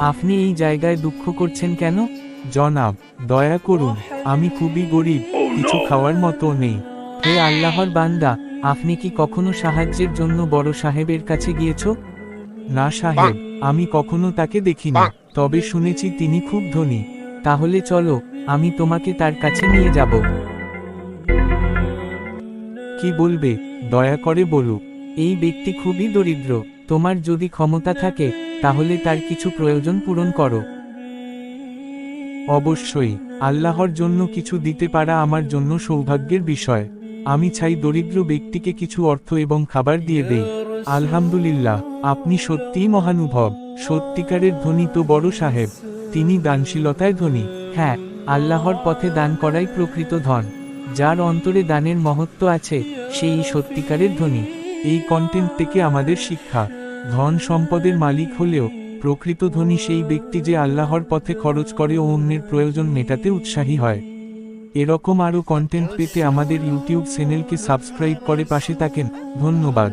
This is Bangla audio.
আপনি এই জায়গায় দুঃখ করছেন কেন? জনাব, দয়া করুন, আমি খুবই গরিব, কিছু খাওয়ার মতো নেই। হে আল্লাহর বান্দা, আপনি কি কখনো সাহায্যের জন্য বড় সাহেবের কাছে গিয়েছ? না সাহেব, আমি কখনো তাকে দেখিনি, তবে শুনেছি তিনি খুব ধনী। তাহলে চলো, আমি তোমাকে তার কাছে নিয়ে যাব। কি বলবে, দয়া করে বলো। এই ব্যক্তি খুবই দরিদ্র, তোমার যদি ক্ষমতা থাকে তাহলে তার কিছু প্রয়োজন পূরণ করো। অবশ্যই, আল্লাহর জন্য কিছু দিতে পারা আমার জন্য সৌভাগ্যের বিষয়। আমি চাই দরিদ্র ব্যক্তিকে কিছু অর্থ এবং খাবার দিয়ে দেই। আলহামদুলিল্লাহ, আপনি সত্যিই মহানুভব। সত্যিকারের ধনী তো বড় সাহেব, তিনি দানশীলতায় ধনী। হ্যাঁ, আল্লাহর পথে দান করাই প্রকৃত ধন। যার অন্তরে দানের মহত্ব আছে, সেই সত্যিকারের ধনী। এই কন্টেন্ট থেকে আমাদের শিক্ষা, ধন সম্পদের মালিক হলেও প্রকৃত ধনী সেই ব্যক্তি যে আল্লাহর পথে খরচ করে ও অন্যের প্রয়োজন মেটাতে উৎসাহী হয়। এরকম আরও কন্টেন্ট পেতে আমাদের ইউটিউব চ্যানেলকে সাবস্ক্রাইব করে পাশে থাকেন। ধন্যবাদ।